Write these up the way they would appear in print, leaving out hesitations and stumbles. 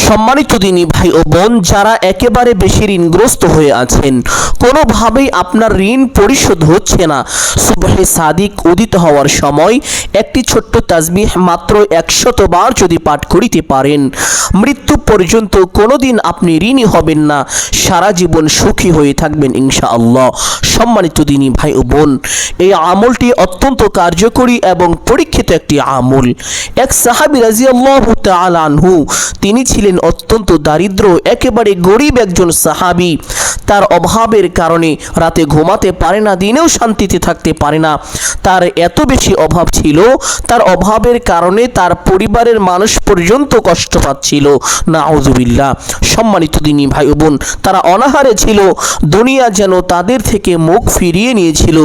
সম্মানিত দিনী ভাই ও বোন, যারা একেবারে বেশি ঋণগ্রস্ত হয়ে আছেন, কোনোভাবেই আপনার ঋণ পরিশোধ হচ্ছে না, সুবহে সাদিক উদিত হওয়ার সময় একটি ছোট্ট তাসবিহ মাত্র 100 বার যদি পাঠ করিতে পারেন, মৃত্যু পর্যন্ত কোনোদিন আপনি ঋণী হবেন না, সারা জীবন সুখী হয়ে থাকবেন ইনশাআল্লাহ। সম্মানিত দিনী ভাই ও বোন, এই আমলটি অত্যন্ত কার্যকরী এবং পরীক্ষিত একটি আমল। এক সাহাবী রাদিয়াল্লাহু তাআলা আনহু, তিনি ছিলেন অত্যন্ত দারিদ্র, একেবারে গরিব একজন সাহাবী। তার অভাবের কারণে রাতে ঘুমাতে পারে না, দিনেও শান্তিতে থাকতে পারে না। তার এত বেশি অভাব ছিল, তার অভাবের কারণে তার পরিবারের মানুষ পর্যন্ত কষ্ট পাচ্ছিল। নাউযুবিল্লাহ। সম্মানিত দিনী ভাই ও বোন, তারা অনাহারে ছিল, দুনিয়া যেন তাদের থেকে মুখ ফিরিয়ে নিয়েছিল।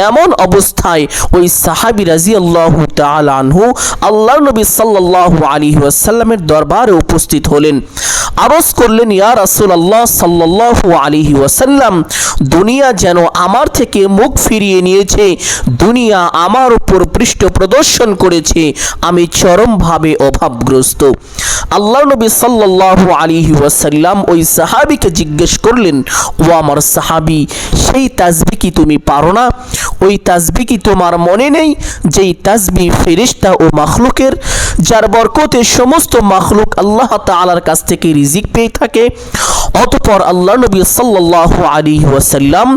এমন অবস্থায় ওই সাহাবী রাদিয়াল্লাহু তাআলা আনহু আল্লাহর নবী সাল্লাল্লাহু আলাইহি ওয়াসাল্লামের দরবারে উপস্থিত হলেন। আরজ করলেন, ইয়া রাসূলুল্লাহ সাল্লাল্লাহু আলাইহি ওয়াসাল্লাম, দুনিয়া যেন আমার থেকে মুখ ফিরিয়ে নিয়েছে, দুনিয়া আমার উপর পৃষ্ঠ প্রদর্শন করেছে, আমি চরমভাবে অভাবগ্রস্ত। আল্লাহর নবী সাল্লাল্লাহু আলাইহি ওয়াসাল্লাম ওই সাহাবীকে জিজ্ঞেস করলেন, ও আমার সাহাবী, সেই তাসবিহ কি তুমি পারো না? ওই তাসবিহ কি তোমার মনে নেই, যেই তাসবিহ ফেরেশতা ও মাখলুকের, যার বরকতে সমস্ত মাখলুক আল্লাহ তাআলার কাছ থেকে রিজিক পেয়ে থাকে? অতঃপর আল্লাহ নবী সাল্লাল্লাহু আলাইহি ওয়াসাল্লাম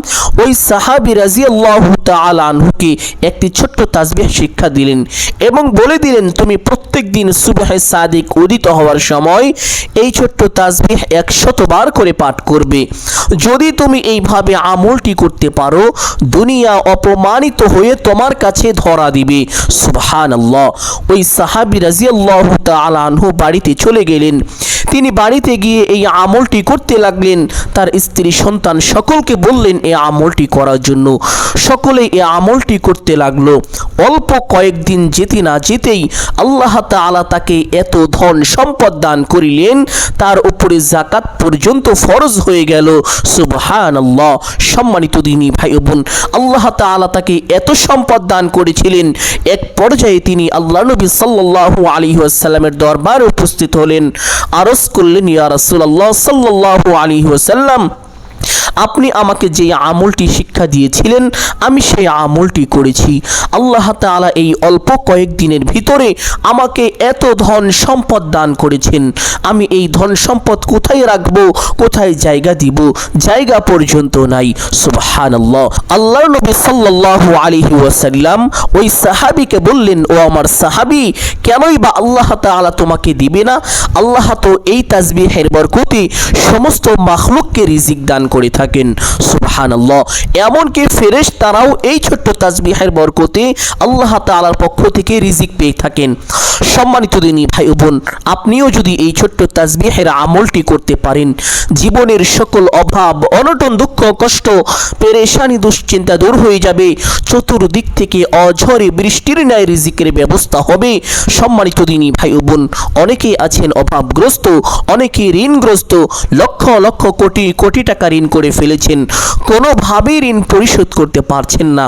ওই সাহাবী রাদিয়াল্লাহু তাআলা আনহুকে একটি ছোট্ট তাসবিহ শিক্ষা দিলেন এবং বলে দিলেন, তুমি প্রত্যেক দিন সুবহে সাদিক উদিত হওয়ার সময় এই ছোট্ট তাসবিহ 100 বার করে পাঠ করবে। যদি তুমি এইভাবে আমলটি করতে পারো, দুনিয়া অপমানিত হয়ে তোমার কাছে ধরা দিবে। সুবহানাল্লাহ। ওই সাহাবী রাদিয়াল্লাহু তাআলা আনহু বাড়িতে চলে গেলেন। তিনি বাড়িতে গিয়ে এই আমলটি করতে লাগলেন। তার স্ত্রী সন্তান সকলকে বললেন এই আমলটি করার জন্য। সকলেই এই আমলটি করতে লাগলো। অল্প কয়েকদিন যেতে না যেতেই আল্লাহ তাআলা তাকে এত ধন সম্পদ দান করিলেন, তার উপরে যাকাত পর্যন্ত ফরজ হয়ে গেল। সুবহানাল্লাহ। সম্মানিত দিনী ভাই ও বোন, আল্লাহ তাআলা তাকে এত সম্পদ দান করেছিলেন, এক পর্যায়ে তিনি আল্লাহ নবী সাল্লাল্লাহু আলাইহি ওয়াসাল্লামের দরবারে উপস্থিত হলেন। আরজ করলেন, ইয়া রাসূলুল্লাহ সাল্লাল্লাহু আলাইহি ওয়াসাল্লাম, আপনি আমাকে যে আমলটি শিক্ষা দিয়েছিলেন, আমি সেই আমলটি করেছি। আল্লাহ তাআলা এই অল্প কয়েকদিনের ভিতরে আমাকে এত ধন সম্পদ দান করেছেন, আমি এই ধন সম্পদ কোথায় রাখবো, কোথায় জায়গা দিব, জায়গা পর্যন্ত নাই। সুবহানাল্লাহ। আল্লাহর নবী সাল্লাল্লাহু আলাইহি ওয়াসাল্লাম ওই সাহাবীকে বললেন, ও আমার সাহাবী, কেনই বা আল্লাহ তাআলা তোমাকে দিবে না? আল্লাহ তো এই তাসবিহের বরকতে সমস্ত মাখলুককে রিজিক দান করে থাকেন। সুবহানাল্লাহ। এমনকি ফেরেশতারাও এই ছোট্ট তাসবিহের বরকতে আল্লাহ তাআলার পক্ষ থেকে রিজিক পেয়ে থাকেন। সম্মানিত দিনী ভাই ও বোন, আপনিও যদি এই ছোট্ট তাসবিহের আমলটি করতে পারেন, জীবনের সকল অভাব, অনটন, দুঃখ, কষ্ট, পেরেশানি, দুশ্চিন্তা দূর হয়ে যাবে। চতুর্দিক থেকে অঝরে বৃষ্টির ন্যায় রিজিকের ব্যবস্থা হবে। সম্মানিত দিনী ভাই ও বোন, অনেকেই আছেন অভাবগ্রস্ত, অনেকে ঋণগ্রস্ত, লক্ষ লক্ষ কোটি কোটি টাকা ঋণ করে ফেলেছেন, কোনোভাবেই ঋণ পরিশোধ করতে পারছেন না।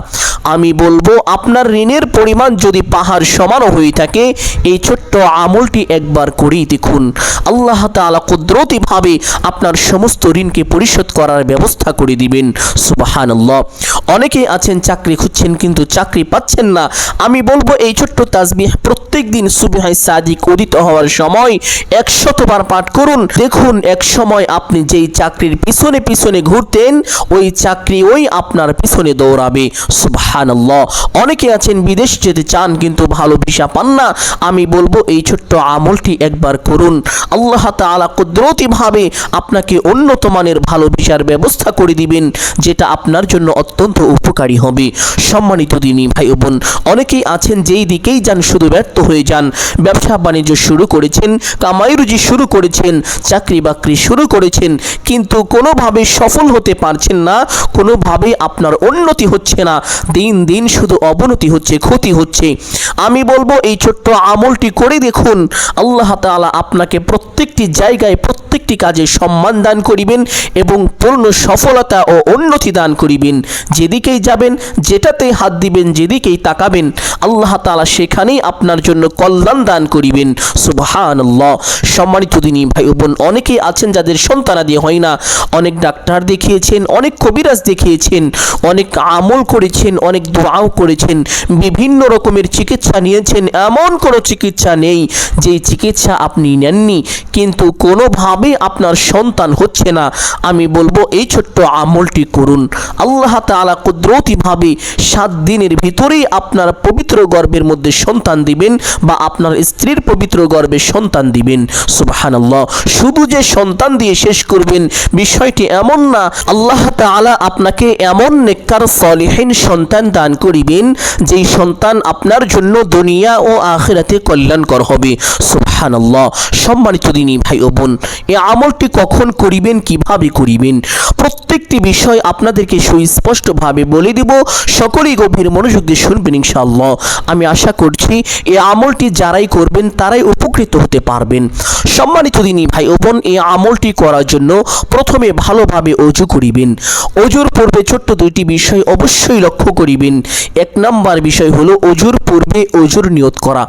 আমি বলবো, আপনার ঋণের পরিমাণ যদি পাহাড় সমানও হয়ে থাকে, এই ছোট্ট আমলটি একবার করেই দেখুন। আল্লাহ তাআলা কুদরতিভাবে আপনার সমস্ত ঋণকে পরিশোধ করার ব্যবস্থা করে দিবেন। সুবহানাল্লাহ। অনেকেই আছেন চাকরি খুঁজছেন কিন্তু চাকরি পাচ্ছেন না। আমি বলবো, এই ছোট্ট তাসবিহ প্রত্যেক দিন সুবহে সাদিক উদিত হওয়ার সময় 100 বার পাঠ করুন। দেখুন, এক সময় আপনি যেই চাকরির পিছনে পিছনে ঘুরতেন, ওই চাকরি ওই আপনার পিছনে দৌড়াবে। সুবহানাল্লাহ। অনেকে আছেন বিদেশ যেতে চান কিন্তু ভালো ভিসা পান না। আমি বলবো, এই ছোট্ট আমলটি একবার করুন। আল্লাহ তাআলা কুদরতিভাবে আপনাকে উন্নত মানের ভালো ভিসার ব্যবস্থা করে দিবেন, যেটা আপনার জন্য অত্যন্ত উপকারী হবে। সম্মানিত দিনী ভাই ও বোন, অনেকেই আছেন যেই দিকেই যান শুধু ব্যর্থ হয়ে যান। ব্যবসা বাণিজ্য শুরু করেছেন, কামাই রুজি শুরু করেছেন, চাকরি বাকরি শুরু করেছেন, কিন্তু কোনোভাবে সফল হতে পারছেন না, কোনোভাবেই আপনার উন্নতি হচ্ছে না, দিন দিন শুধু অবনতি হচ্ছে, ক্ষতি হচ্ছে। আমি বলবো, এই ছোট্ট আমলটি করে দেখুন। আল্লাহ তাআলা আপনাকে প্রত্যেকটি জায়গায়, প্রত্যেকটি প্রত্যেকটি কাজে সম্মান দান করিবেন এবং পূর্ণ সফলতা ও উন্নতি দান করিবেন। যেদিকেই যাবেন, যেটাতেই হাত দিবেন, যেদিকেই তাকাবেন, আল্লাহ তাআলা সেখানেই আপনার জন্য কল্যাণ দান করিবেন। সুবহানাল্লাহ। সম্মানিত দিনী ভাই ও বোন, অনেকেই আছেন যাদের সন্তানাদি হয় না। অনেক ডাক্তার দেখিয়েছেন, অনেক কবিরাজ দেখিয়েছেন, অনেক আমল করেছেন, অনেক দোয়াও করেছেন, বিভিন্ন রকমের চিকিৎসা নিয়েছেন। এমন কোনো চিকিৎসা নেই যে চিকিৎসা আপনি নেননি কিন্তু কোনোভাবেই আপনার সন্তান হচ্ছে না। আমি বলবো এই ছোট্ট আমলটি করুন। আল্লাহ তাআলা কুদরতিভাবে 7 দিনের ভিতরেই আপনার পবিত্র গর্ভের মধ্যে সন্তান দিবেন বা আপনার স্ত্রীর পবিত্র গর্ভে সন্তান দিবেন। সুবহানাল্লাহ। শুধু যে সন্তান দিয়ে শেষ করবেন বিষয়টি এমন না, আল্লাহ তাআলা আপনাকে এমন নেককার সলিহিন সন্তান দান করিবেন যেই সন্তান আপনার জন্য দুনিয়া ও আখিরাতে কল্যাণকর হবে। সুবহানাল্লাহ। সম্মানিত দিনী ভাই ও বোন, এই আমলটি কখন করিবেন, কিভাবে করিবেন, প্রত্যেকটি বিষয় আপনাদেরকে সুস্পষ্টভাবে বলে দেব। সকলেই গভীর মনোযোগ দিয়ে শুনবেন ইনশাআল্লাহ। আমি আশা করছি এই আমলটি যারাই করবেন তারাই উপকৃত হতে পারবেন। সম্মানিত দিনী ভাই ও বোন, এই আমলটি করার জন্য প্রথমে ভালোভাবে ওযু করিবেন। ওযুর পূর্বে ছোট্ট 2টি বিষয় অবশ্যই লক্ষ্য করিবেন। 1 নম্বর বিষয় হলো ওযুর পূর্বে ওযুর নিয়ত করা।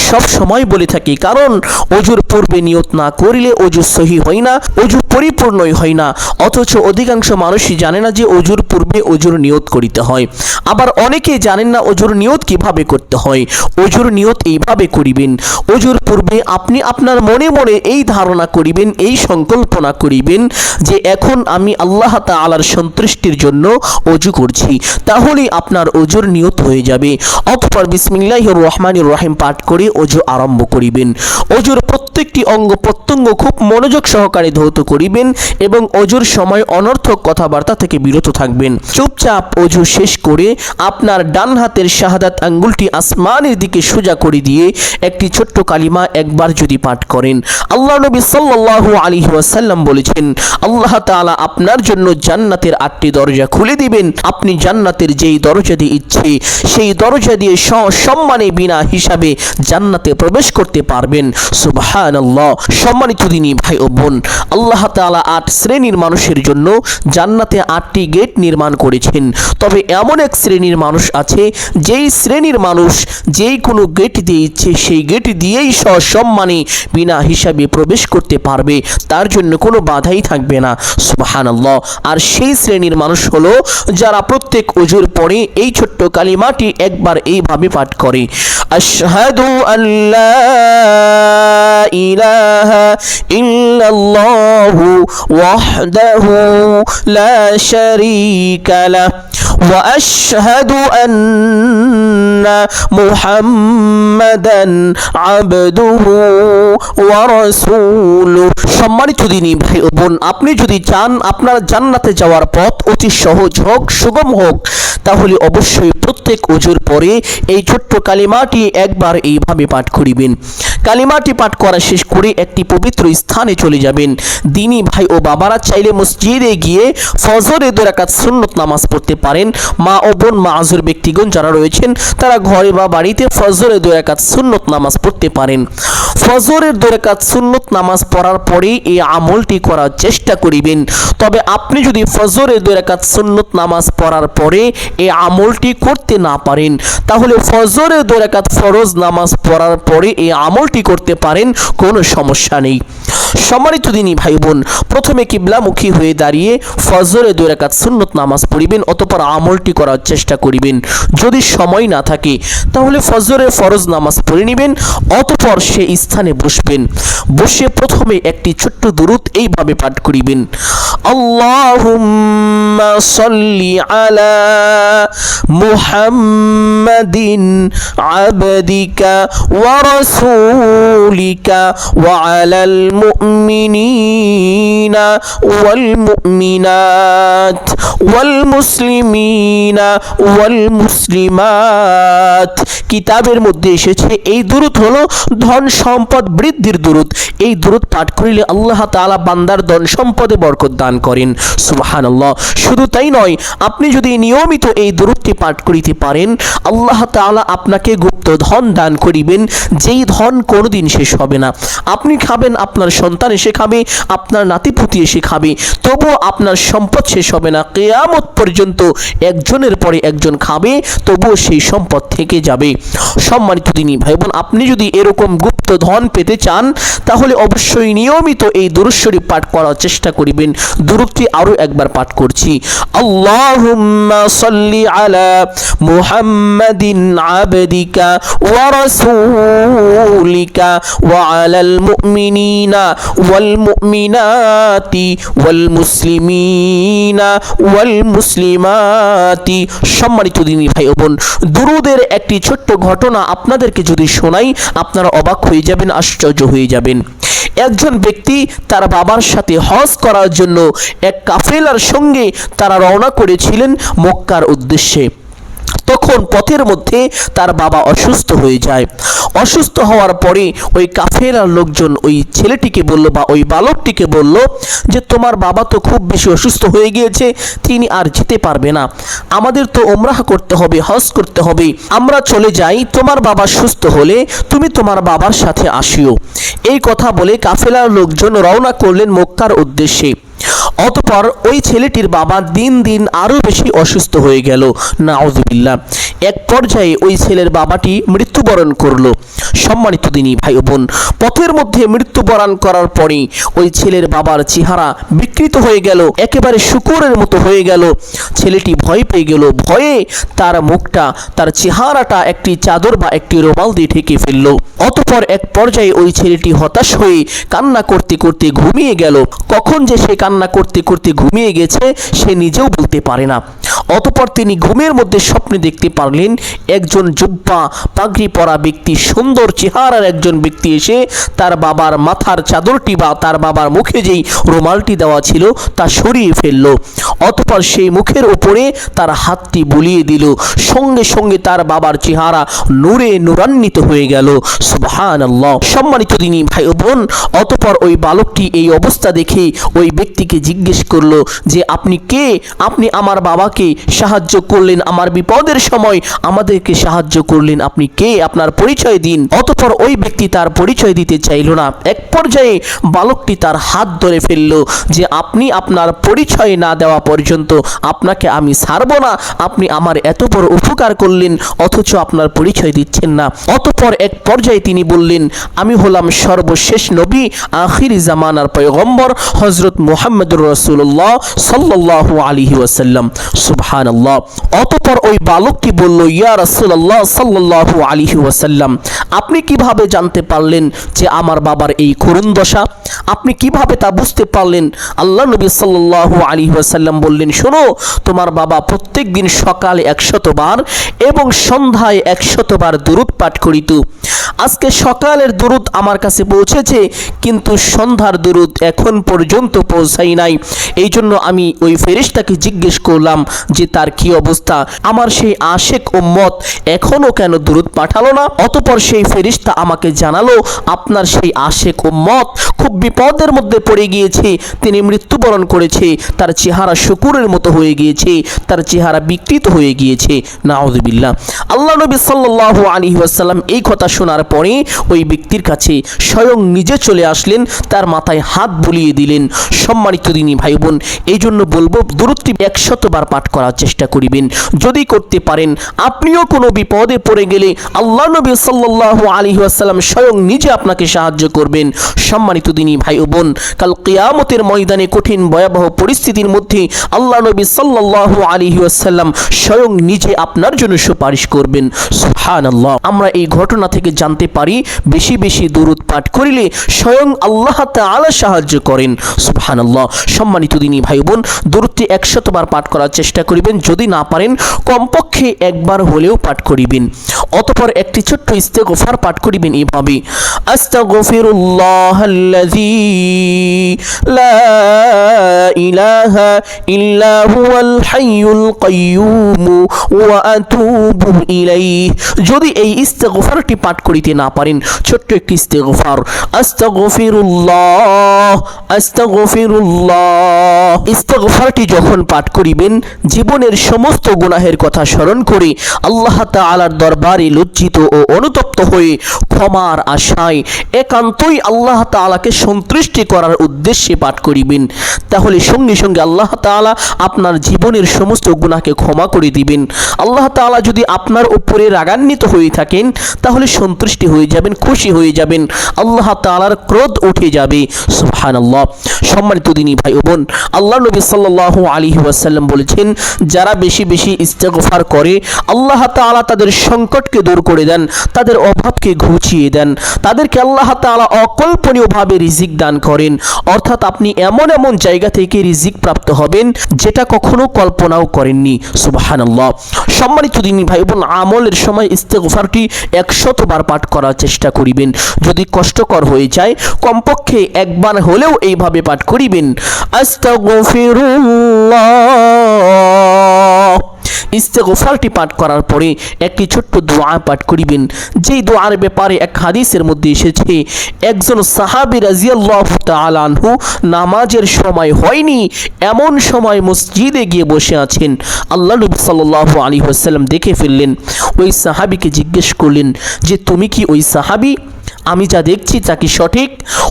সব সময় বলে থাকি, কারণ ওযুর পূর্বে নিয়ত না করলে ওযু সহি হয় না, ওযু পরিপূর্ণই হয় না। অথচ অধিকাংশ মানুষই জানে না যে ওযুর পূর্বে ওযুর নিয়ত করিতে হয়। আবার অনেকেই জানেন না ওযুর নিয়ত কিভাবে করতে হয়। ওযুর নিয়ত এইভাবে করিবেন। ওযুর পূর্বে আপনি আপনার মনে মনে এই ধারণা করিবেন, এই সংকল্পনা করিবেন যে এখন আমি আল্লাহ তাআলার সন্তুষ্টির জন্য ওযু করছি। তাহলেই আপনার ওযুর নিয়ত হয়ে যাবে। অতঃপর বিসমিল্লাহির রহমানির রহিম পাঠ করে ওযু আরম্ভ করিবেন। ওযুর প্রত্যেকটি অঙ্গ প্রত্যঙ্গ খুব মনোযোগ সহকারে ধৌত করিবেন এবং ওযুর সময় অনর্থক কথাবার্তা থেকে বিরত থাকবেন। চুপচাপ ওযু শেষ করে আপনার ডান হাতের শাহাদাত আঙ্গুলটি আসমানের দিকে সোজা করে দিয়ে একটি ছোট্ট কালিমা একবার যদি পাঠ করেন, আল্লাহ নবী সাল্লাল্লাহু আলাইহি ওয়াসাল্লাম বলেছেন আল্লাহ তাআলা আপনার জন্য জান্নাতের 8টি দরজা খুলে দিবেন। আপনি জান্নাতের যেই দরজা দিয়ে ইচ্ছে সেই দরজা দিয়ে সম্মানে বিনা হিসাবে জান্নাতে প্রবেশ করতে পারবেন। সুবহানাল্লাহ। সম্মানিত দিনী ভাই ও বোন, আল্লাহ তাআলা 8 শ্রেণীর মানুষের জন্য জান্নাতে 8টি গেট নির্মাণ করেছেন। তবে এমন এক শ্রেণীর মানুষ আছে যেই শ্রেণীর মানুষ যেই কোনো গেট দিয়ে ইচ্ছে সেই গেট দিয়েই সসম্মানে বিনা হিসাবে প্রবেশ করতে পারবে, তার জন্য কোনো বাধাই থাকবে না। সুবহানাল্লাহ। আর সেই শ্রেণীর মানুষ হলো যারা প্রত্যেক ওযুর পরে এই ছোট্ট কালিমাটি একবার এইভাবে পাঠ করে, আশহাদু আল্লা ইলাহা ইল্লাল্লাহু ওয়াহদাহু লা শারীকা লাহ ওয়া আশহাদু আন্না মুহাম্মাদান আবদুহু ওয়া রাসূলুহু। সম্মানিত দিনী ভাই ও বোন, আপনি যদি চান আপনার জান্নাতে যাওয়ার পথ অতি সহজ হোক, সুগম হোক, তাহলে অবশ্যই প্রত্যেক ওযুর পরে এই ছোট্ট কালিমাটি একবার এইভাবে পাঠ করিবেন। কালিমাটি পাঠ করা শেষ করে একটি পবিত্র স্থানে চলে যাবেন। দিনী ভাই ও বাবারা চাইলে মসজিদে গিয়ে ফজরের 2 রাকাত সুন্নত নামাজ পড়তে পারেন। মা ও বোন মাযুর ব্যক্তিগণ যারা রয়েছেন তারা ঘরে বা বাড়িতে ফজরের 2 রাকাত সুন্নত নামাজ পড়তে পারেন। ফজরের 2 রাকাত সুন্নত নামাজ পড়ার পরে এই আমলটি করার চেষ্টা করিবেন। তবে আপনি যদি ফজরের 2 রাকাত সুন্নত নামাজ পড়ার পরে এই আমলটি করতে না পারেন, তাহলে ফজরের 2 রাকাত ফরজ নামাজ পড়ার পরে এই আমলটি করতে পারেন, কোনো সমস্যা নেই। সম্মানিত দিনী ভাই বোন, প্রথমে কিবলামুখী হয়ে দাঁড়িয়ে ফজরের 2 রাকাত সুন্নত নামাজ পড়িবেন, অতঃপর আমলটি করার চেষ্টা করিবেন। যদি সময় না থাকে তাহলে ফজরের ফরজ নামাজ পড়ে নেবেন, অতঃপর সেই স্থানে বসবেন। বসে প্রথমে একটি ছোট্ট দুরূদ এইভাবে পাঠ করিবেন, আল্লাহুম্মা সাল্লি আলা মুহাম্মাদিন আবদিকা ওয়া রাসূলিকা ওয়া আলাল মুমিনিনা ওয়াল মুমিনাত ওয়াল মুসলিমিনা ওয়াল মুসলিমাত। কিতাবের মধ্যে এসেছে এই দুরূদ হলো ধন সম্পদ সম্পদ বৃদ্ধির দুরূদ। এই দুরূদ পাঠ করিলে আল্লাহ তাআলা বান্দার ধন সম্পদে বরকত দান করেন। সুবহানাল্লাহ। শুধু তাই নয়, আপনি যদি নিয়মিত এই দুরূদটি পাঠ করিতে পারেন, আল্লাহ তাআলা আপনাকে গুপ্ত ধন দান করিবেন, যেই ধন কোনোদিন শেষ হবে না। আপনি খাবেন, আপনার সন্তান এসে খাবে, আপনার নাতিপুতি এসে খাবে, তবুও আপনার সম্পদ শেষ হবে না। কিয়ামত পর্যন্ত একজনের পরে একজন খাবে, তবুও সেই সম্পদ থেকে যাবে। সম্মানিত দিনী ভাই বোন, আপনি যদি এরকম গুপ্ত ধন পেতে চান, তাহলে অবশ্যই নিয়মিত এই দুরূদ শরীফ পাঠ করার চেষ্টা করিবেন। দুরূদটি আরো একবার পাঠ করছি। আল্লাহুম্মা সাল্লি আলা মুহাম্মাদিন আবদিকা ওয়া রাসূলিকা ওয়া আলাল মুমিনিনা ওয়াল মুমিনাতি ওয়াল মুসলিমিনা ওয়াল মুসলিমাতি। সম্মানিত দিনী ভাই বোন, দুরূদের একটি ছোট্ট ঘটনা আপনাদেরকে যদি শোনাই, আপনারা অবাক হয়ে যাবেন, আশ্চর্য হয়ে যাবেন। একজন ব্যক্তি তার বাবার সাথে হজ করার জন্য এক কাফেলার সঙ্গে তারা রওনা করেছিলেন মক্কার উদ্দেশ্যে। তখন পথের মধ্যে তার বাবা অসুস্থ হয়ে যায়। অসুস্থ হওয়ার পরে ওই কাফেলার লোকজন ওই ছেলেটিকে বলল বা ওই বালকটিকে বলল যে তোমার বাবা তো খুব বেশি অসুস্থ হয়ে গিয়েছে, তিনি আর যেতে পারবে না, আমাদের তো উমরাহ করতে হবে, হজ করতে হবে, আমরা চলে যাই, তোমার বাবা সুস্থ হলে তুমি তোমার বাবার সাথে আসিও। এই কথা বলে কাফেলার লোকজন রওনা করলেন মক্কার উদ্দেশ্যে। অতঃপর ওই ছেলেটির বাবা দিন দিন আরো বেশি অসুস্থ হয়ে গেল, নাউযুবিল্লাহ। এক পর্যায়ে ওই ছেলের বাবাটি মৃত্যুবরণ করলো। সম্মানিত দিনী ভাই বোন, পথের মধ্যে মৃত্যুবরণ করার পরে ওই ছেলের বাবার চেহারা বিকৃত হয়ে গেল, একেবারে শূকরের মতো হয়ে গেল। ছেলেটি ভয় পেয়ে গেল, ভয়ে তার মুখটা, তার চেহারাটা একটি চাদর বা একটি রুমাল দিয়ে ঢেকে ফেলল। অতঃপর এক পর্যায়ে ওই ছেলেটি হতাশ হয়ে কান্না করতে করতে ঘুমিয়ে গেল। কখন যে সে কান্না করতে করতে ঘুমিয়ে গেছে সে নিজেও বলতে পারে না। অতঃপর তিনি ঘুমের মধ্যে স্বপ্নে দেখতে পারলেন একজন জুব্বা পাগড়ি পরা ব্যক্তি, সুন্দর চেহারার একজন ব্যক্তি এসে তার বাবার মাথার চাদরটি বা তার বাবার মুখে যেই রুমালটি দেওয়া ছিল তা সরিয়ে ফেলল। অতঃপর সেই মুখের উপরে তার হাতটি বুলিয়ে দিল, সঙ্গে সঙ্গে তার বাবার চেহারা নূরে নূরান্বিত হয়ে গেল। সুবহানাল্লাহ। সম্মানিত দিনী ভাই বোন, অতঃপর ওই বালকটি এই অবস্থা দেখে ওই ব্যক্তিকে জিজ্ঞেস করলো যে আপনি কে? আপনি আমার বাবাকে সাহায্য করলেন, আমার বিপদের সময় আমাদেরকে সাহায্য করলেন, আপনি কে? আপনার পরিচয় দিন। অতঃপর ওই ব্যক্তি তার পরিচয় দিতে চাইল না। এক পর্যায়ে বালকটি তার হাত ধরে ফেলল যে আপনি আপনার পরিচয় না দেওয়া পর্যন্ত আপনাকে আমি ছাড়ব না, আপনি আমার এত বড় উপকার করলেন অথচ আপনার পরিচয় দিচ্ছেন না। অতঃপর এক পর্যায়ে তিনি বললেন আমি হলাম সর্বশেষ নবী, আখির জামানার পয়গম্বর হযরত মুহাম্মদুর রাসূলুল্লাহ সাল্লাল্লাহু আলাইহি ওয়াসাল্লাম। সুবহানাল্লাহ। অতঃপর ওই বালকটি বলল ইয়া রাসূলুল্লাহ সাল্লাল্লাহু আলাইহি ওয়াসাল্লাম, আপনি কিভাবে জানতে পারলেন যে আমার বাবার এই করুণ দশা? আপনি কিভাবে তা বুঝতে পারলেন? আল্লাহ নবী সাল্লাল্লাহু আলাইহি ওয়াসাল্লাম বললেন শোনো, তোমার বাবা প্রত্যেক দিন সকালে 100 বার এবং সন্ধ্যায় 100 বার দুরূদ পাঠ করিত। আজকে সকালের দুরূদ আমার কাছে পৌঁছেছে, কিন্তু সন্ধ্যার দুরূদ এখন পর্যন্ত পৌঁছাই নাই। এই জন্য আমি ওই ফেরেশতাকে জিজ্ঞেস করলাম যে তার কি অবস্থা, আমার সেই আশেক উম্মত এখনো কেন দুরূদ পাঠালো না? অতঃপর সেই ফেরেশতা আমাকে জানালো আপনার সেই আশেক উম্মত খুব বিপদের মধ্যে পড়ে গিয়েছে, তিনি মৃত্যুবরণ করেছে, তার চেহারা শূকরের মতো হয়ে গিয়েছে, তার চেহারা বিকৃত হয়ে গিয়েছে। নাউযুবিল্লাহ। আল্লাহ নবী সাল্লাল্লাহু আলাইহি ওয়াসাল্লাম এই কথা শোনার পরে ওই ব্যক্তির কাছে স্বয়ং নিজে চলে আসলেন, তার মাথায় হাত বুলিয়ে দিলেন। সম্মানিত দিনী ভাই বোন, এই জন্য বলবো দুরূদটি 100 বার পাঠ করার চেষ্টা করিবেন। যদি করতে পারেন, আপনিও কোনো বিপদে পড়ে গেলে আল্লাহ নবী সাল্লাল্লাহু আলাইহি ওয়াসাল্লাম স্বয়ং নিজে আপনাকে সাহায্য করবেন। সম্মানিত দিনী ভাই বোন, কাল কিয়ামতের ময়দানে কঠিন ভয়াবহ পরিস্থিতির মধ্যে আল্লাহ নবী সাল্লাল্লাহু আলাইহি ওয়াসাল্লাম স্বয়ং নিজে আপনার জন্য সুপারিশ করবেন। সুবহানাল্লাহ। আমরা এই ঘটনা থেকে জানতে পারি বেশি বেশি দুরূদ পাঠ করিলে স্বয়ং আল্লাহ তাআলা সাহায্য করেন। সুবহানাল্লাহ। সম্মানিত দিনী ভাই বোন, দুরূদটি 100 বার পাঠ করার চেষ্টা করিবেন, যদি না পারেন কমপক্ষে একবার হলেও পাঠ করিবেন। অতঃপর একটি ছোট্ট ইস্তেগফার পাঠ করিবেন এভাবে আস্তাগফিরুল্লাহাল্লাযী লা ইলাহা ইল্লা হুয়াল হাইয়ুল কাইয়্যুম ওয়া আতুবু ইলাইহি। যদি এই ইস্তেগফারটি পাঠ করিতে না পারেন, ছোট্ট একটি ইস্তেগফার, আস্তাগফিরুল্লাহ আস্তাগফিরুল্লাহ। ইস্তেগফারটি যখন পাঠ করিবেন, জীবনের সমস্ত গুনাহের কথা স্মরণ করে আল্লাহ তাআলার দরবারে লজ্জিত ও অনুতপ্ত হয়ে ক্ষমার আশায় একান্তই আল্লাহ তাআলাকে সন্তুষ্টি করার উদ্দেশ্যে পাঠ করিবেন, তাহলে সঙ্গে সঙ্গে আল্লাহ তাআলা আপনার জীবনের সমস্ত গুনাহকে ক্ষমা করে দিবেন। আল্লাহ তাআলা যদি আপনার উপরে রাগান্বিত হয়ে থাকেন, তাহলে সন্তুষ্টি হয়ে যাবেন, খুশি হয়ে যাবেন, আল্লাহ তাআলার ক্রোধ উঠে যাবে। সুবহানাল্লাহ। সম্মানিত দিনী ভাই ও বোন, আল্লাহ নবী সাল্লাল্লাহু আলাইহি ওয়াসাল্লাম বলেছেন, যারা বেশি বেশি ইস্তেগফার করে আল্লাহ তাআলা তাদের সংকটকে দূর করে দেন, তাদের অভাবকে ঘুচিয়ে দেন, তাদেরকে আল্লাহ তাআলা অকল্পনীয়ভাবে রিজিক দান করেন। অর্থাৎ আপনি এমন এমন জায়গা থেকে রিজিক প্রাপ্ত হবেন যেটা কখনো কল্পনাও করেননি। সুবহানাল্লাহ। সম্মানিত দিনী ভাই বোন, আমলের সময় ইস্তেগফারটি 100 বার পাঠ করার চেষ্টা করিবেন। যদি কষ্টকর হয়ে যায়, কমপক্ষে একবার হলেও এইভাবে পাঠ করিবেন, আস্তাগফিরুল্লাহ। ইস্তেগফারটি পাঠ করার পরে একটি ছোট্ট দোয়া পাঠ করিবেন, যেই দোয়ার ব্যাপারে এক হাদিসের মধ্যে এসেছে, একজন সাহাবী রাদিয়াল্লাহু তাআলা আনহু নামাজের সময় হয়নি, এমন সময় মসজিদে গিয়ে বসে আছেন। আল্লাহ নবী সাল্লাল্লাহু আলাইহি ওয়াসাল্লাম দেখে ফেললেন, ওই সাহাবীকে জিজ্ঞেস করলেন যে, তুমি কি ওই সাহাবী? আমি যা দেখছি তা কি সঠিক?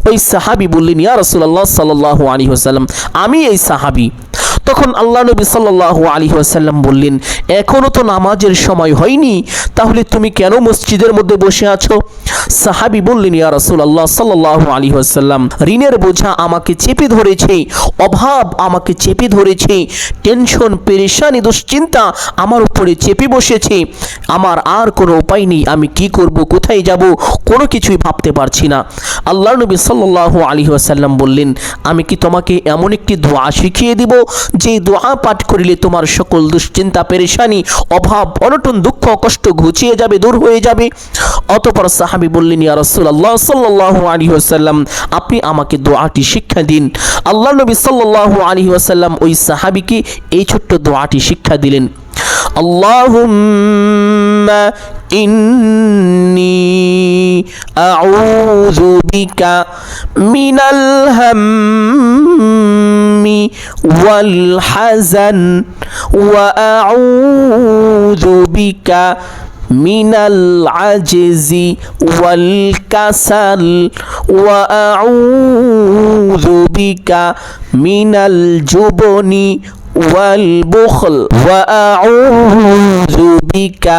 ওই সাহাবী বললেন, ইয়া রাসূলুল্লাহ সাল্লাল্লাহু আলাইহি ওয়াসাল্লাম, আমি এই সাহাবী। তখন আল্লাহ নবী সাল্লাল্লাহু আলাইহি ওয়াসাল্লাম বললেন, এখনো তো নামাজের সময় হয়নি, তাহলে তুমি কেন মসজিদের মধ্যে বসে আছো? সাহাবী বললেন, ইয়া রাসূলুল্লাহ সাল্লাল্লাহু আলাইহি ওয়াসাল্লাম, ঋণের বোঝা আমাকে চেপে ধরেছে, অভাব আমাকে চেপে ধরেছে, টেনশন, পেরেশানি, দুশ্চিন্তা আমার উপরে চেপে বসেছে, আমার আর কোনো উপায় নেই, আমি কি করব, কোথায় যাব, কোনো কিছুই ভাবতে পারছি না। আল্লাহ নবী সাল্লাল্লাহু আলাইহি ওয়াসাল্লাম বললেন, আমি কি তোমাকে এমন একটি দোয়া শিখিয়ে দিব, যে দোয়া পাঠ করিলে তোমার সকল দুশ্চিন্তা, পেরেশানি, অভাব, অনটন, দুঃখ, কষ্ট ঘুচিয়ে যাবে, দূর হয়ে যাবে? অতঃপর সাহাবী বললেন, ইয়া রাসূলুল্লাহ সাল্লাল্লাহু আলাইহি ওয়াসাল্লাম, আপনি আমাকে দোয়াটি শিক্ষা দিন। আল্লাহ নবী সাল্লাল্লাহু আলাইহি ওয়াসাল্লাম ওই সাহাবীকে এই ছোট্ট দোয়াটি শিক্ষা দিলেন, আল্লাহুম্মা ইন্নী আউযু বিকা মিনাল হাম্মি ওয়াল হাযান ওয়া আউযু বিকা মিনাল আজজি ওয়াল কাসাল ওয়া আউযু বিকা মিনাল জুবনি ওয়াল বুখল ওয়া আউযু বিকা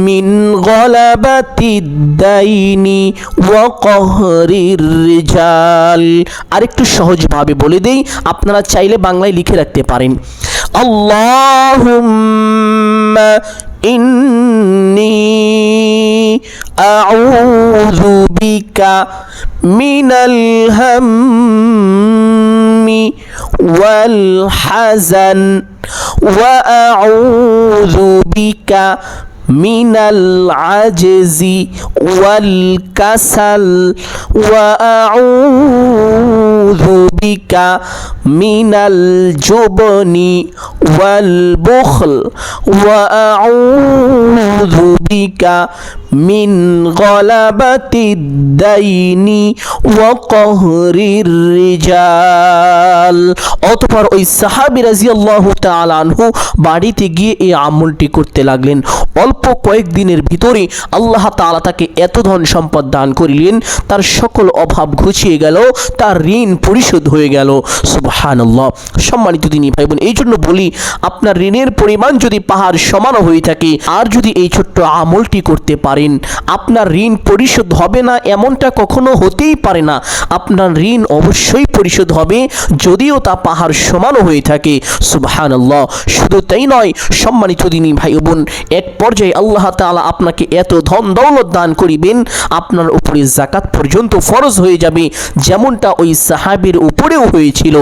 মিন গলাবাতিদ দাইনি ওয়া কহরির রিজাল। আরেকটু সহজভাবে বলে দেই, আপনারা চাইলে বাংলায় লিখে রাখতে পারেন, আল্লাহুম্মা ইন্নী আউযু বিকা মিনাল হাম্মি ওয়াল হাযান ওয়া আউযু বিকা মিনাল আজজি ওয়াল কাসাল ওয়া আউযু বিকা মিনাল জুবনি ওয়াল বুখল ওয়া আউযু বিকা মিন গলাবাতিদ দাইনি ওয়া কহরির রিজাল। অতঃপর ওই সাহাবী রাদিয়াল্লাহু তাআলা আনহু বাড়িতে গিয়ে এই আমলটি করতে লাগলেন। অল্প কয়েকদিনের ভিতরে আল্লাহ তাআলা তাকে এত ধন সম্পদ দান করিলেন, তার সকল অভাব ঘুচিয়ে গেল, তার ঋণ পরিশোধ হয়ে গেল। সুবহানাল্লাহ। সম্মানিত দিনী ভাই বোন, এই জন্য বলি, আপনার ঋণের পরিমাণ যদি পাহাড় সমান হয়ে থাকে, আর যদি এই ছোট্ট আমলটি করতে পারেন, আপনার ঋণ পরিশোধ হবে না এমনটা কখনো হতেই পারে না। আপনার ঋণ অবশ্যই পরিশোধ হবে, যদিও তা পাহাড় সমান হয়ে থাকে। সুবহানাল্লাহ। শুধু তাই নয়, সম্মানিত দিনী ভাই বোন, এক পর্যায়ে আল্লাহ তাআলা আপনাকে এত ধন দৌলত দান করিবেন, আপনার উপরে যাকাত পর্যন্ত ফরজ হয়ে যাবে, যেমনটা ওই সাহাবীর উপর পড়েও হয়েছিল।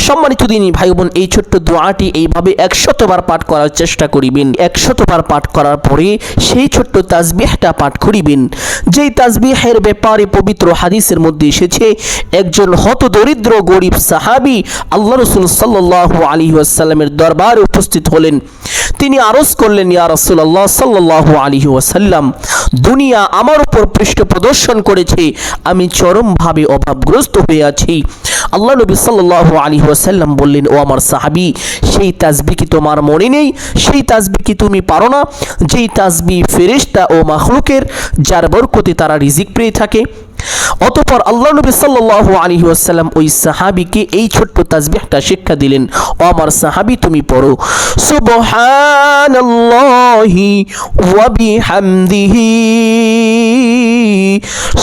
সম্মানিত দিনী ভাই বোন, এই ছোট্ট দোয়াটি এইভাবে 100 বার পাঠ করার চেষ্টা করিবেন। 100 বার পাঠ করার পরে সেই ছোট্ট তাসবিহটা পাঠ করিবেন, যেই তাসবিহের ব্যাপারে পবিত্র হাদিসের মধ্যে এসেছে, একজন হতদরিদ্র গরিব সাহাবী আল্লাহ রাসূল সাল্লাল্লাহু আলাইহি ওয়াসাল্লামের দরবারে উপস্থিত হলেন। তিনি আরজ করলেন, ইয়া রাসূলুল্লাহ সাল্লাল্লাহু আলাইহি ওয়াসাল্লাম, দুনিয়া আমার উপর পৃষ্ঠ প্রদর্শন করেছে, আমি চরমভাবে অভাবগ্রস্ত হয়ে আছি। আল্লাহ নবী সাল্লাল্লাহু আলাইহি ওয়াসাল্লাম বললেন, ও আমার সাহাবী, সেই তাসবিহ কি তোমার মনে নেই? সেই তাসবিহ কি তুমি পারো না? যেই তাসবিহ ফেরেশতা ও মাখলুকের, যার বরকতে তারা রিজিক পেয়ে থাকে। অতঃপর আল্লাহ নবী সাল্লাল্লাহু আলাইহি ওয়াসাল্লাম ওই সাহাবীকে এই ছোট্ট তাসবিহটা শিক্ষা দিলেন, ও আমার সাহাবী, তুমি পড়ো, সুবহানাল্লাহি ওয়া বিহামদিহি,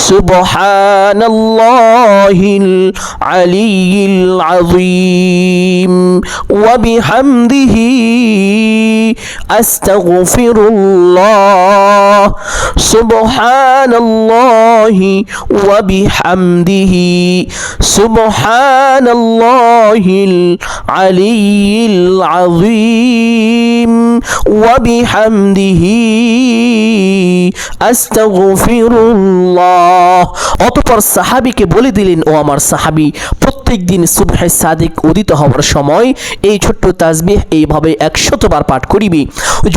সুবহানাল্লাহিল আলিয়্যিল আযীম ওয়া বিহামদিহি আস্তাগফিরুল্লাহ, সুবহানাল্লাহি ওয়া বিহামদিহি সুবহানাল্লাহিল আলিয়্যিল আযীম ওয়া বিহামদিহি আস্তাগফিরুল্লাহ। অতঃপর সাহাবীকে বলে দিলেন, ও আমার সাহাবী, প্রত্যেক দিন সুবহে সাদিক উদিত হওয়ার সময় এই ছোট্ট তাসবিহ এইভাবে 100 বার পাঠ করিবি।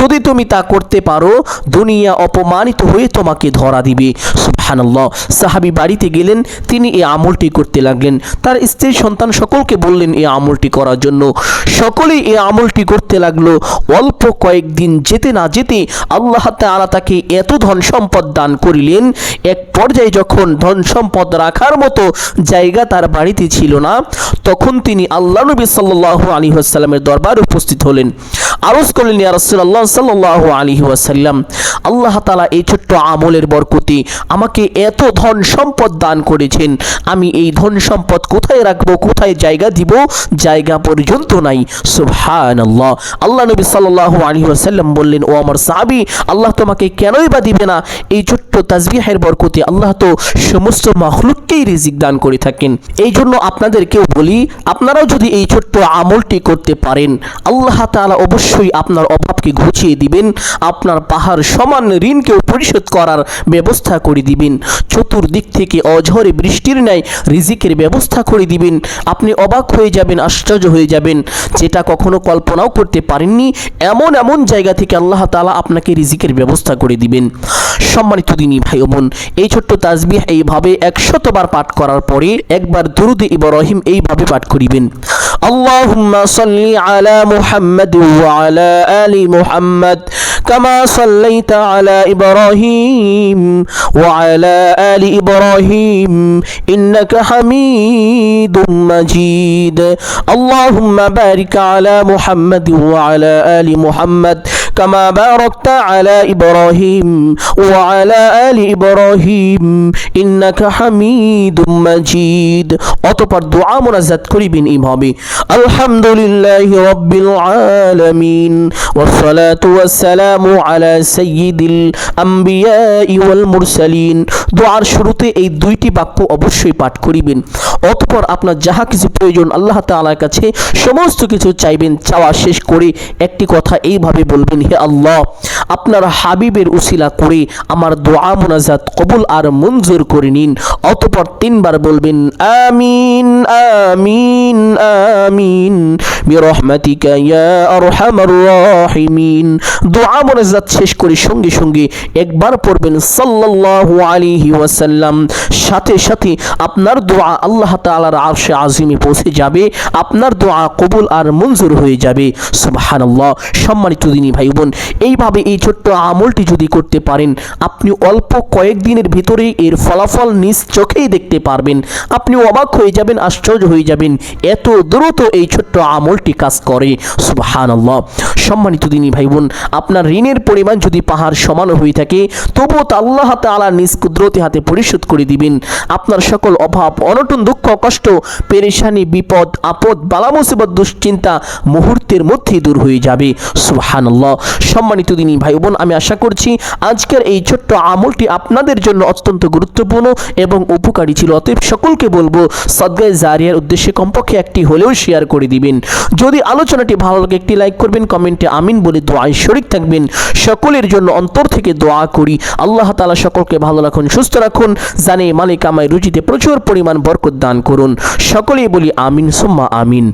যদি তুমি তা করতে পারো, দুনিয়া অপমানিত হয়ে তোমাকে ধরা দিবে। সুবহানাল্লাহ। সাহাবী বাড়িতে গেলেন, তিনি এই আমলটি করতে লাগলেন। তার স্ত্রী সন্তান সকলকে বললেন এই আমলটি করার জন্য। সকলেই এই আমলটি করতে লাগলো। অল্প কয়েকদিন যেতে না যেতে আল্লাহ তাআলা তাকে এত ধন সম্পদ দান করিলেন, এক পর্যায়ে যখন ধন সম্পদ রাখার মতো জায়গা তার বাড়িতে ছিল না, তখন তিনি আল্লাহ নবী সাল্লাল্লাহু আলাইহি ওয়াসাল্লামের দরবারে উপস্থিত হলেন। আরজ করলেন, ইয়া রাসূলুল্লাহ সাল্লাল্লাহু আলাইহি ওয়াসাল্লাম, আল্লাহ তাআলা এই ছোট্ট আমলের বরকতে আমাকে এত ধন সম্পদ দান করেছেন, আমি এই ধন সম্পদ কোথায় রাখবো, কোথায় জায়গা দিব, জায়গা পর্যন্ত নাই। সুবহানাল্লাহ। আল্লাহ নবী সাল্লাল্লাহু আলাইহি ওয়াসাল্লাম বললেন, ও আমার সাহাবী, আল্লাহ তোমাকে কেনই বা দিবে না? এই ছোট্ট তাসবিহের বরকতে আল্লাহ তো সমস্ত মাখলুককেই রিজিক দান করে থাকেন। এই জন্য আপনাদেরকেও বলি, আপনারাও যদি এই ছোট্ট আমলটি করতে পারেন, আল্লাহ তাআলা অবশ্যই আপনার অভাবকে ঘুচিয়ে দিবেন, আপনার পাহাড় সমান ঋণকেও পরিশোধ করার ব্যবস্থা করে দিবেন, চতুর্দিক থেকে অঝরে বৃষ্টির ন্যায় রিজিকের ব্যবস্থা করে দিবেন। আপনি অবাক হয়ে যাবেন, আশ্চর্য হয়ে যাবেন, যেটা কখনো কল্পনাও করতে পারেননি, এমন এমন জায়গা থেকে আল্লাহ তাআলা আপনাকে রিজিকের ব্যবস্থা করে দিবেন। সম্মানিত দিনী ভাই ও বোন, এই ছোট্ট তাসবিহ এইভাবে 100 বার পাঠ করার পরে একবার দুরুদ ইব্রাহিম এইভাবে পাঠ করিবেন, আল্লাহুম্মা সাল্লি আলা মুহাম্মাদ ওয়া আলা আলি মুহাম্মাদ কামা সাল্লাইতা আলা ইব্রাহিম ওয়া আলা আলি ইব্রাহিম ইন্নাকা হামিদুম মাজিদ। আল্লাহুম্মা বারিক আলা মুহাম্মাদ ওয়া আলা আলি মুহাম্মাদ কামা বারাকতা আলা ইব্রাহিম ওয়া আলা আলি ইব্রাহিম ইন্নাকা হামিদুম মাজিদ। অতঃপর দোয়া মুনাজাত করিবেন এইভাবে, আলহামদুলিল্লাহি রাব্বিল আলামিন ওয়াস সালাতু ওয়াস সালামু আলা সাইয়্যিদিল আমবিয়াই ওয়াল মুরসালিন। দোয়ার শুরুতে এই দুইটি বাক্য অবশ্যই পাঠ করিবেন। অতঃপর আপনার যাহা কিছু প্রয়োজন আল্লাহ তাআলার কাছে সমস্ত কিছু চাইবেন। চাওয়া শেষ করে একটি কথা এইভাবে বলবেন, হে আল্লাহ, আপনার হাবিবের উসিলা করে আমার দোয়া মুনাজাত কবুল আর মঞ্জুর করে নিন। অতঃপর 3 বার বলবেন, আমিন আমিন আমিন বিরহমাতিকা ইয়া আরহামার রাহিমিন। দোয়া মুনাজাত শেষ করে সঙ্গে সঙ্গে একবার পড়বেন সাল্লাল্লাহু আলাইহি ওয়াসাল্লাম। সাথে সাথে আপনার দোয়া আল্লাহ তাআলার আরশে আজিমে পৌঁছে যাবে, আপনার দোয়া কবুল আর মঞ্জুর হয়ে যাবে। সুবহানাল্লাহ। সম্মানিত দিনী ভাই বোন, এইভাবে এই ছোট্ট আমলটি যদি করতে পারেন, আপনি অল্প কয়েকদিনের ভিতরে এর ফলাফল নিজ চোখেই দেখতে পারবেন। আপনি অবাক হয়ে যাবেন, আশ্চর্য হয়ে যাবেন, এত দ্রুত এই ছোট্ট আমলটি কাজ করে। সুবহানাল্লাহ। সম্মানিত দিনী ভাই বোন, আপনার ঋণের পরিমাণ যদি পাহাড় সমান হয়ে থাকে, তবুও তা আল্লাহ তাআলা নিজ কুদরতি হাতে পরিশোধ করে দিবেন। আপনার সকল অভাব, অনটন, দুঃখ, কষ্ট, পেরেশানি, বিপদ, আপদ, বালা মুসিবত, দুশ্চিন্তা মুহূর্তের মধ্যেই দূর হয়ে যাবে। সুবহানাল্লাহ। সম্মানিত দিনী ভাই বোন, আমি আশা করছি আজকের এই ছোট্ট আমলটি আপনাদের জন্য অত্যন্ত গুরুত্বপূর্ণ এবং উপকারী ছিল। অতএব সকলকে বলবো সদকায়ে জারিয়ার উদ্দেশ্যে কমপক্ষে একটি হলেও শেয়ার করে দিবেন। যদি আলোচনাটি ভালো লাগে একটি লাইক করবেন, কমেন্টে আমিন বলে দোয়ায় শরীক থাকবেন। সকলের জন্য অন্তর থেকে দোয়া করি আল্লাহ তাআলা সকলকে ভালো রাখুন, সুস্থ রাখুন, জানে মালিক আমায় রুজিতে প্রচুর পরিমাণ বরকত দান করুন। সকলেই বলি আমিন সুম্মা আমিন।